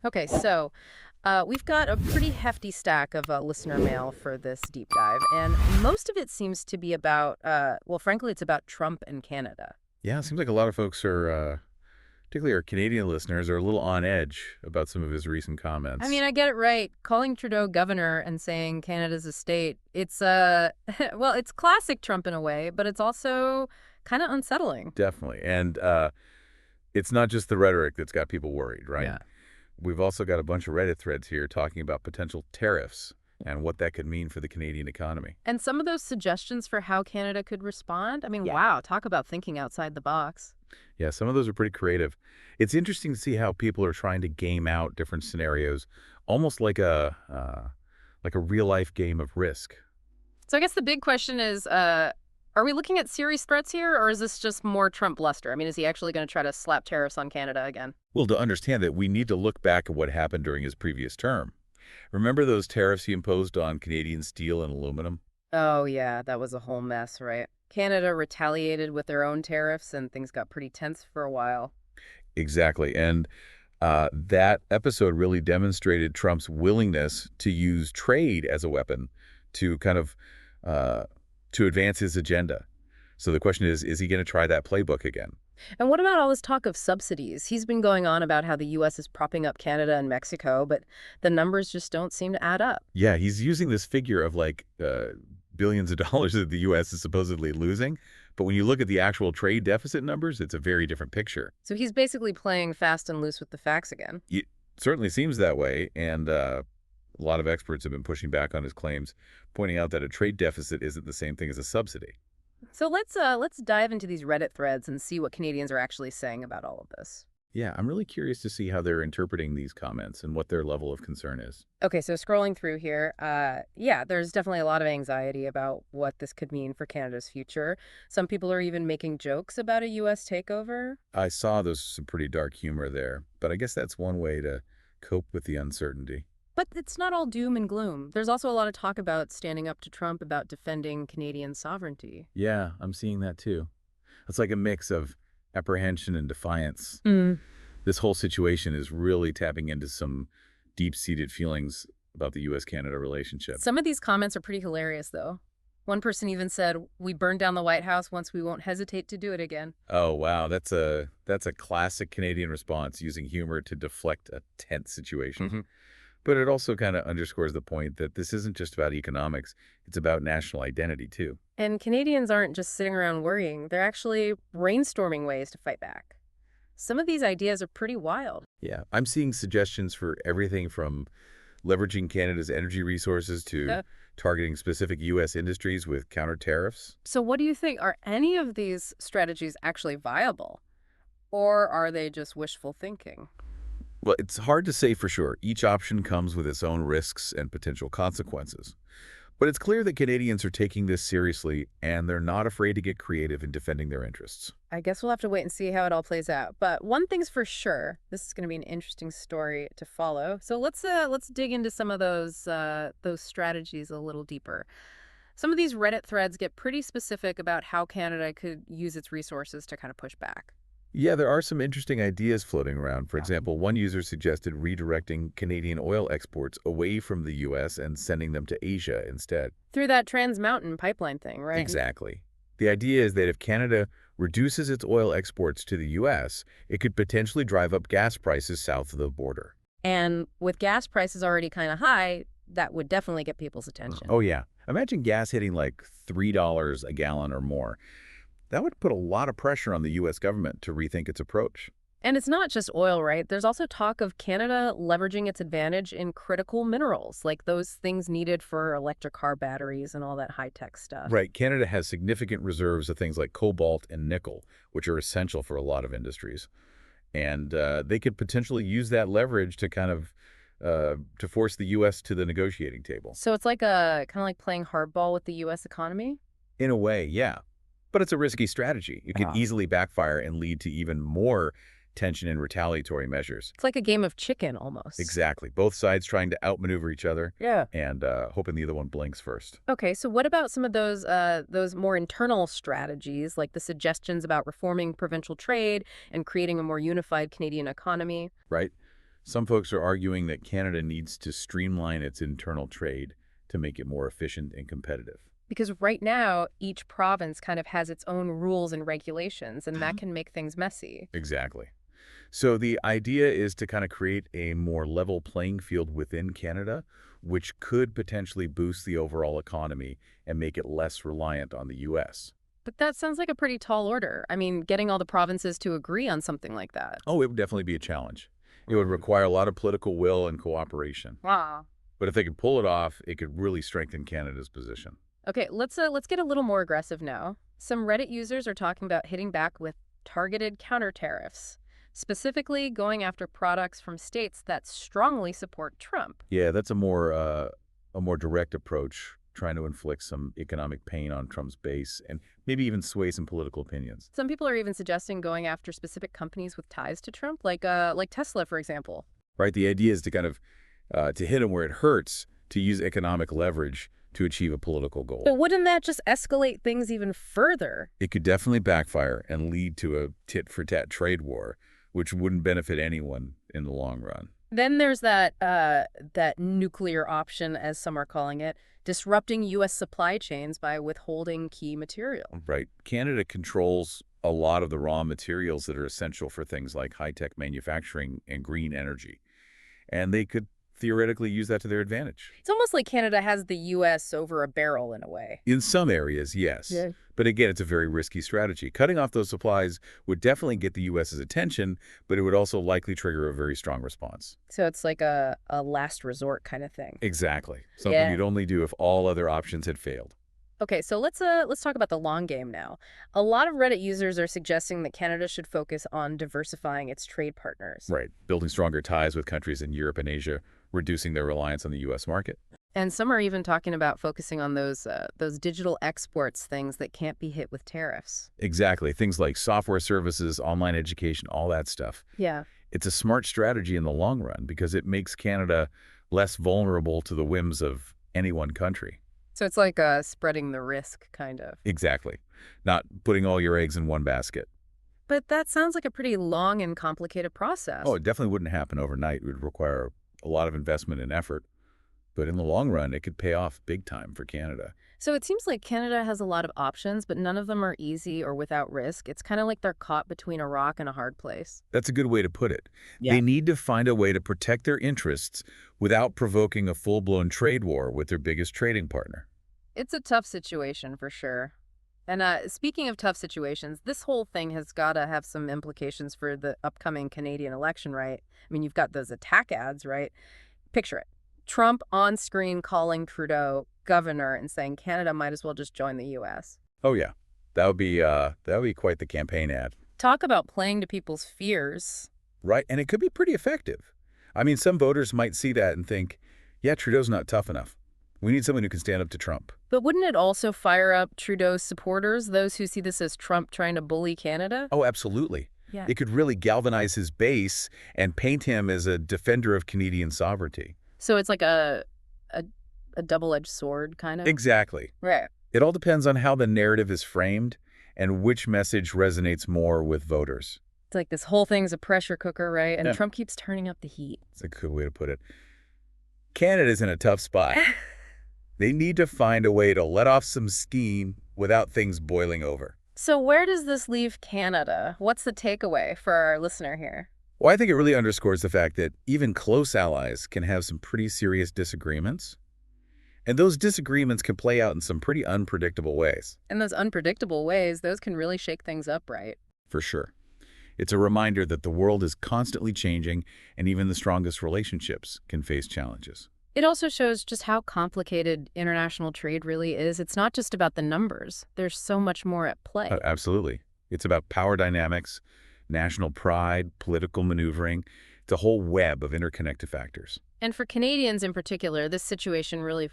Okay, so we've got a pretty hefty stack of listener mail for this deep dive, and most of it seems to be about, well, frankly, it's about Trump and Canada. Yeah, it seems like a lot of folks are, particularly our Canadian listeners, are a little on edge about some of his recent I mean, comments. I get it right. Calling Trudeau governor and saying Canada's a state, it's, well, it's classic Trump in a way, but it's also kind of unsettling. Definitely. And it's not just the rhetoric that's got people worried, right? Yeah. We've also got a bunch of Reddit threads here talking about potential tariffs and what that could mean for the Canadian economy. And some of those suggestions for how Canada could respond, I mean, Yeah. wow, talk about thinking outside the box. Yeah, some of those are pretty creative. It's interesting to see how people are trying to game out different scenarios, almost like a real life game of Risk. So I guess the big question is, are we looking at serious threats here, or is this just more Trump bluster? I mean, is he actually going to try to slap tariffs on Canada again? Well, to understand that, we need to look back at what happened during his previous term. Remember those tariffs he imposed on Canadian steel and aluminum? Oh, yeah, that was a whole mess, right? Canada retaliated with their own tariffs, and things got pretty tense for a while. Exactly. And that episode really demonstrated Trump's willingness to use trade as a weapon to kind of uh, to advance his agenda. So the question is he going to try that playbook again? And what about all this talk of subsidies? He's been going on about how the U.S. is propping up Canada and Mexico, but the numbers just don't seem to add up. Yeah, he's using this figure of like billions of dollars that the U.S. is supposedly losing. But when you look at the actual trade deficit numbers, it's a very different picture. So he's basically playing fast and loose with the facts again. It certainly seems that way. And a lot of experts have been pushing back on his claims, pointing out that a trade deficit isn't the same thing as a subsidy. So let's dive into these Reddit threads and see what Canadians are actually saying about all of this. Yeah, I'm really curious to see how they're interpreting these comments and what their level of concern is. Okay, so scrolling through here, yeah, there's definitely a lot of anxiety about what this could mean for Canada's future. Some people are even making jokes about a U.S. takeover. I saw there's some pretty dark humor there, but I guess that's one way to cope with the uncertainty. But it's not all doom and gloom. There's also a lot of talk about standing up to Trump about defending Canadian sovereignty. Yeah, I'm seeing that too. It's like a mix of apprehension and defiance. Mm. This whole situation is really tapping into some deep-seated feelings about the U.S.-Canada relationship. Some of these comments are pretty hilarious, though. One person even said, "We burned down the White House once, we won't hesitate to do it again." Oh, wow, that's a classic Canadian response, using humor to deflect a tense situation. But it also kind of underscores the point that this isn't just about economics, it's about national identity too. And Canadians aren't just sitting around worrying, they're actually brainstorming ways to fight back. Some of these ideas are pretty wild. Yeah, I'm seeing suggestions for everything from leveraging Canada's energy resources to Uh, targeting specific U.S. industries with counter tariffs. So, what do you think? Are any of these strategies actually viable? Or are they just wishful thinking? Well, it's hard to say for sure. Each option comes with its own risks and potential consequences. But it's clear that Canadians are taking this seriously, and they're not afraid to get creative in defending their interests. I guess we'll have to wait and see how it all plays out. But one thing's for sure, this is going to be an interesting story to follow. So let's dig into some of those strategies a little deeper. Some of these Reddit threads get pretty specific about how Canada could use its resources to kind of push back. Yeah, there are some interesting ideas floating around. For example, one user suggested redirecting Canadian oil exports away from the U.S. and sending them to Asia instead. Through that Trans Mountain pipeline thing, right? Exactly. The idea is that if Canada reduces its oil exports to the U.S., it could potentially drive up gas prices south of the border. And with gas prices already kind of high, that would definitely get people's attention. Oh, yeah. Imagine gas hitting like $3 a gallon or more. That would put a lot of pressure on the U.S. government to rethink its approach. And it's not just oil, right? There's also talk of Canada leveraging its advantage in critical minerals, like those things needed for electric car batteries and all that high-tech stuff. Right. Canada has significant reserves of things like cobalt and nickel, which are essential for a lot of industries. And they could potentially use that leverage to to force the U.S. to the negotiating table. So it's like a kind of like playing hardball with the U.S. economy? In a way, yeah. But it's a risky strategy. It could Ah. easily backfire and lead to even more tension and retaliatory measures. It's like a game of chicken almost. Exactly. Both sides trying to outmaneuver each other Yeah. and hoping the other one blinks first. Okay, so what about some of those more internal strategies, like the suggestions about reforming provincial trade and creating a more unified Canadian economy? Right? Some folks are arguing that Canada needs to streamline its internal trade to make it more efficient and competitive. Because right now, each province kind of has its own rules and regulations, and that Mhm. can make things messy. Exactly. So the idea is to kind of create a more level playing field within Canada, which could potentially boost the overall economy and make it less reliant on the U.S. But that sounds like a pretty tall order. I mean, getting all the provinces to agree on something like that. Oh, it would definitely be a challenge. It would require a lot of political will and cooperation. Wow. But if they could pull it off, it could really strengthen Canada's position. Okay, let's get a little more aggressive now. Some Reddit users are talking about hitting back with targeted counter tariffs, specifically going after products from states that strongly support Trump. Yeah, that's a more direct approach, trying to inflict some economic pain on Trump's base and maybe even sway some political opinions. Some people are even suggesting going after specific companies with ties to Trump, like Tesla, for example. Right? The idea is to kind of to hit him where it hurts, to use economic leverage to achieve a political goal. But wouldn't that just escalate things even further? It could definitely backfire and lead to a tit-for-tat trade war, which wouldn't benefit anyone in the long run. Then there's that nuclear option, as some are calling it, disrupting U.S. supply chains by withholding key material. Right. Canada controls a lot of the raw materials that are essential for things like high-tech manufacturing and green energy. And they could theoretically use that to their advantage. It's almost like Canada has the U.S. over a barrel in a way. In some areas, yes. Yeah. But again, it's a very risky strategy. Cutting off those supplies would definitely get the U.S.'s attention, but it would also likely trigger a very strong response. So it's like a last resort kind of thing. Exactly. Something Yeah. you'd only do if all other options had failed. Okay, so let's talk about the long game now. A lot of Reddit users are suggesting that Canada should focus on diversifying its trade partners. Right. Building stronger ties with countries in Europe and Asia, reducing their reliance on the U.S. market. And some are even talking about focusing on those digital exports things that can't be hit with tariffs. Exactly. Things like software services, online education, all that stuff. Yeah. It's a smart strategy in the long run because it makes Canada less vulnerable to the whims of any one country. So it's like spreading the risk, kind of. Exactly. Not putting all your eggs in one basket. But that sounds like a pretty long and complicated process. Oh, it definitely wouldn't happen overnight. It would require a lot of investment and effort. But in the long run, it could pay off big time for Canada. So it seems like Canada has a lot of options, but none of them are easy or without risk. It's kind of like they're caught between a rock and a hard place. That's a good way to put it. Yeah. They need to find a way to protect their interests without provoking a full-blown trade war with their biggest trading partner. It's a tough situation for sure. And speaking of tough situations, this whole thing has got to have some implications for the upcoming Canadian election, right? I mean, you've got those attack ads, right? Picture it. Trump on screen calling Trudeau governor and saying Canada might as well just join the U.S. Oh yeah, that would be quite the campaign ad, Talk about playing to people's fears. right? And it could be pretty effective. I mean, some voters might see that and think, yeah, Trudeau's not tough enough. We need someone who can stand up to Trump. But wouldn't it also fire up Trudeau's supporters, those who see this as Trump trying to bully Canada? Oh, absolutely. Yeah. It could really galvanize his base and paint him as a defender of Canadian sovereignty. So it's like a double-edged sword, kind of? Exactly. Right. It all depends on how the narrative is framed and which message resonates more with voters. It's like this whole thing's a pressure cooker, right? And Yeah. Trump keeps turning up the heat. It's a good way to put it. Canada's in a tough spot. They need to find a way to let off some steam without things boiling over. So where does this leave Canada? What's the takeaway for our listener here? Well, I think it really underscores the fact that even close allies can have some pretty serious disagreements. And those disagreements can play out in some pretty unpredictable ways. In those unpredictable ways, those can really shake things up, right? For sure. It's a reminder that the world is constantly changing, and even the strongest relationships can face challenges. It also shows just how complicated international trade really is. It's not just about the numbers. There's so much more at play. Absolutely. It's about power dynamics, national pride, political maneuvering. It's a whole web of interconnected factors. And for Canadians in particular, this situation really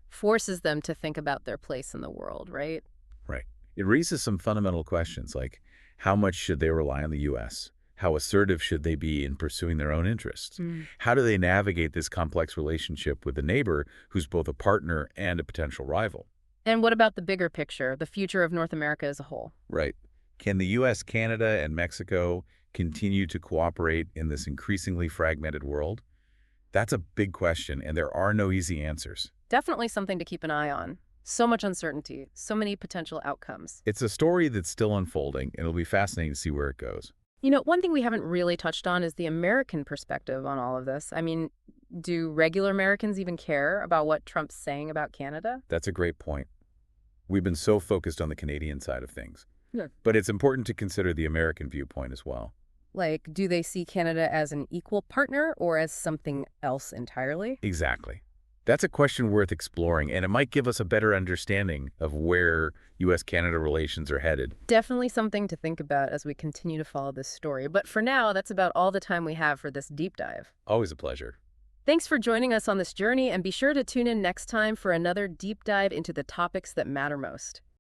forces them to think about their place in the world, right? Right. It raises some fundamental questions like how much should they rely on the U.S.? How assertive should they be in pursuing their own interests? How do they navigate this complex relationship with a neighbor who's both a partner and a potential rival? And what about the bigger picture, the future of North America as a whole? Right. Can the U.S., Canada, and Mexico continue to cooperate in this increasingly fragmented world? That's a big question, and there are no easy answers. Definitely something to keep an eye on. So much uncertainty, so many potential outcomes. It's a story that's still unfolding, and it'll be fascinating to see where it goes. One thing we haven't really touched on is the American perspective on all of this. I mean, do regular Americans even care about what Trump's saying about Canada? That's a great point. We've been so focused on the Canadian side of things. Yeah. But it's important to consider the American viewpoint as well. Like, do they see Canada as an equal partner or as something else entirely? Exactly. That's a question worth exploring, and it might give us a better understanding of where U.S.-Canada relations are headed. Definitely something to think about as we continue to follow this story. But for now, that's about all the time we have for this deep dive. Always a pleasure. Thanks for joining us on this journey, and be sure to tune in next time for another deep dive into the topics that matter most.